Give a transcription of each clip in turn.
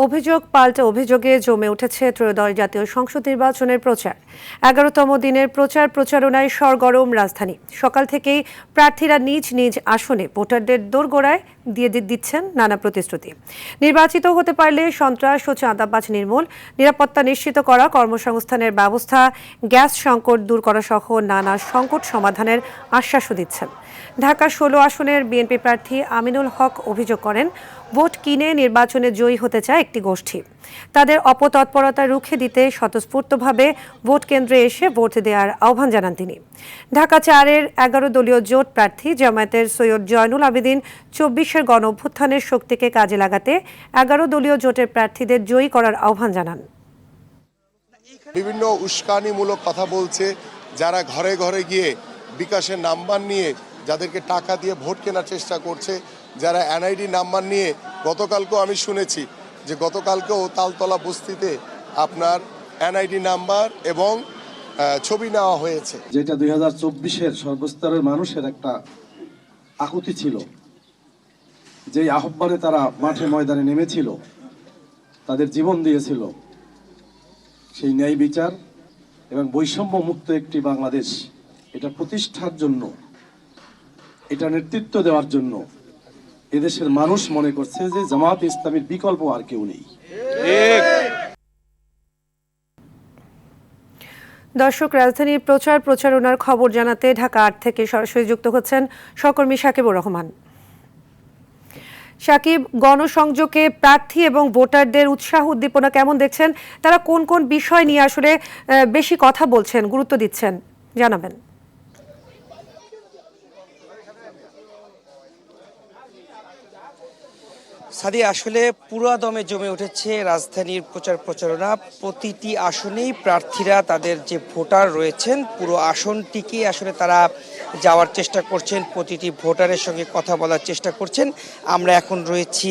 অভিযোগ পাল্টা অভিযোগে জমে উঠেছে ত্রয়োদশ জাতীয় সংসদ নির্বাচনের প্রচার। 11তম দিনের প্রচারণায় সরগরম রাজধানী। সকাল থেকেই প্রার্থীরা নিজ নিজ আসনে ভোটারদের দোরগোড়ায় দিয়ে দিচ্ছেন নানা প্রতিশ্রুতি। নির্বাচিত হতে পারলে সন্ত্রাস ও চাঁদাবাজ নির্মূল, নিরাপত্তা নিশ্চিত করা, কর্মসংস্থানের ব্যবস্থা, গ্যাস সংকট দূর করা সহ নানা সংকট সমাধানের আশ্বাসও দিচ্ছেন। ঢাকা 16 আসনের বিএনপি প্রার্থী আমিনুল হক অভিযোগ করেন, ভোট কিনে নির্বাচনে জয়ী হতে চায় একটি গোষ্ঠী। তাদের অপতৎপরতা রুখে দিতে স্বতঃস্ফূর্তভাবে ভোট কেন্দ্রে এসে ভোট দেওয়ার আহ্বান জানান তিনি। ঢাকা 4-এর 11 দলীয় জোট প্রার্থী জামায়াতের সৈয়দ জয়নুল আবেদিন 24-এর গণ অভ্যুত্থানের শক্তিকে কাজে লাগাতে 11 দলীয় জোটের প্রার্থীদের জয়ী করার আহ্বান জানান। বিভিন্ন উস্কানিমূলক কথা বলছে, যারা ঘরে ঘরে গিয়ে বিকাশের নাম্বার নিয়ে যাদেরকে টাকা দিয়ে ভোট কেনার চেষ্টা করছে, যারা এনআইডি নাম্বার নিয়ে গতকালকেও আমি শুনেছি যে গতকালকেও তালতলা বস্তিতে আপনার এনআইডি নাম্বার এবং ছবি নেওয়া হয়েছে, যেটা 2024-এর সর্বস্তরের মানুষের একটা আকুতি ছিল। যেই আহ্বানে তারা মাঠে ময়দানে নেমেছিল, তাদের জীবন দিয়েছিল সেই ন্যায় বিচার এবং বৈষম্য মুক্ত একটি বাংলাদেশ এটা প্রতিষ্ঠার জন্য, এটা নেতৃত্ব দেওয়ার জন্য এদেশের মানুষ মনে করছে যে জামায়াতে ইসলামীর বিকল্প আর কেউ নেই। দর্শক, রাজধানীর প্রচারণার খবর জানাতে ঢাকা 8 থেকে সরাসরি যুক্ত হচ্ছেন সহকর্মী সাকিবুর রহমান। সাকিব, গণসংযোগে প্রার্থী এবং ভোটারদের উৎসাহ উদ্দীপনা কেমন দেখছেন? তারা কোন কোন বিষয় নিয়ে আসলে বেশি কথা বলছেন, গুরুত্ব দিচ্ছেন, জানাবেন। সাদি, আসলে পুরো দমে জমে উঠেছে রাজধানীর প্রচারণা। প্রতিটি আসনেই প্রার্থীরা তাদের যে ভোটার রয়েছেন পুরো আসনটিকে আসলে তারা যাওয়ার চেষ্টা করছেন, প্রতিটি ভোটারের সঙ্গে কথা বলার চেষ্টা করছেন। আমরা এখন রয়েছি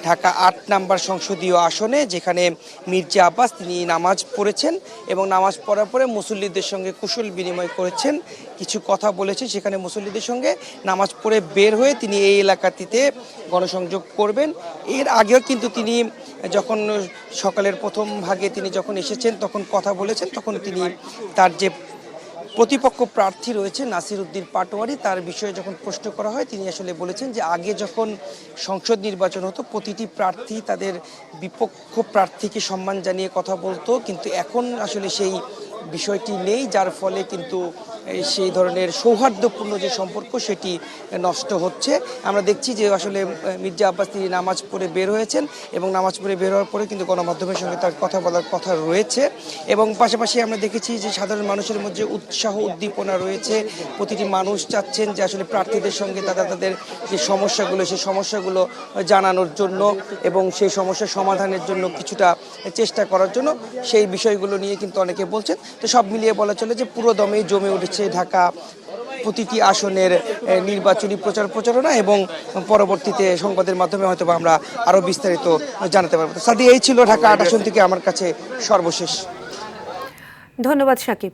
ঢাকা 8 নম্বর সংসদীয় আসনে, যেখানে মির্জা আব্বাস তিনি নামাজ পড়েছেন এবং নামাজ পড়ার পরে মুসল্লিদের সঙ্গে কুশল বিনিময় করেছেন, কিছু কথা বলেছেন। সেখানে মুসল্লিদের সঙ্গে নামাজ পড়ে বের হয়ে তিনি এই এলাকাটিতে গণসংযোগ করবেন। এর আগেও কিন্তু তিনি যখন সকালের প্রথম ভাগে তিনি যখন এসেছেন তখন কথা বলেছেন, তখন তিনি তার যে প্রতিপক্ষ প্রার্থী রয়েছে নাসির উদ্দিন পাটোয়ারি, তার বিষয়ে যখন প্রশ্ন করা হয় তিনি আসলে বলেছেন যে আগে যখন সংসদ নির্বাচন হতো প্রতিটি প্রার্থী তাদের বিপক্ষ প্রার্থীকে সম্মান জানিয়ে কথা বলতো, কিন্তু এখন আসলে সেই বিষয়টি নেই, যার ফলে কিন্তু সেই ধরনের সৌহার্দ্যপূর্ণ যে সম্পর্ক সেটি নষ্ট হচ্ছে। আমরা দেখছি যে আসলে মির্জা আব্বাস তিনি নামাজ পড়ে বের হয়েছেন এবং নামাজ পড়ে বের হওয়ার পরে কিন্তু গণমাধ্যমের সঙ্গে তার কথা বলার কথা রয়েছে এবং পাশাপাশি আমরা দেখেছি যে সাধারণ মানুষের মধ্যে উৎসাহ উদ্দীপনা রয়েছে। প্রতিটি মানুষ চাচ্ছেন যে আসলে প্রার্থীদের সঙ্গে তাদের যে সমস্যাগুলো সেই সমস্যাগুলো জানানোর জন্য এবং সেই সমস্যার সমাধানের জন্য কিছুটা চেষ্টা করার জন্য, সেই বিষয়গুলো নিয়ে কিন্তু অনেকে বলছেন। তো সব মিলিয়ে বলা চলে যে পুরো দমেই জমে উঠেছে ঢাকা প্রতিটি আসনের নির্বাচনী প্রচারণা এবং পরবর্তীতে সংবাদের মাধ্যমে হয়তো আমরা আরো বিস্তারিত জানাতে পারবো। সাদি, এই ছিল ঢাকা 8 আসন থেকে আমার কাছে সর্বশেষ। ধন্যবাদ সাকিব।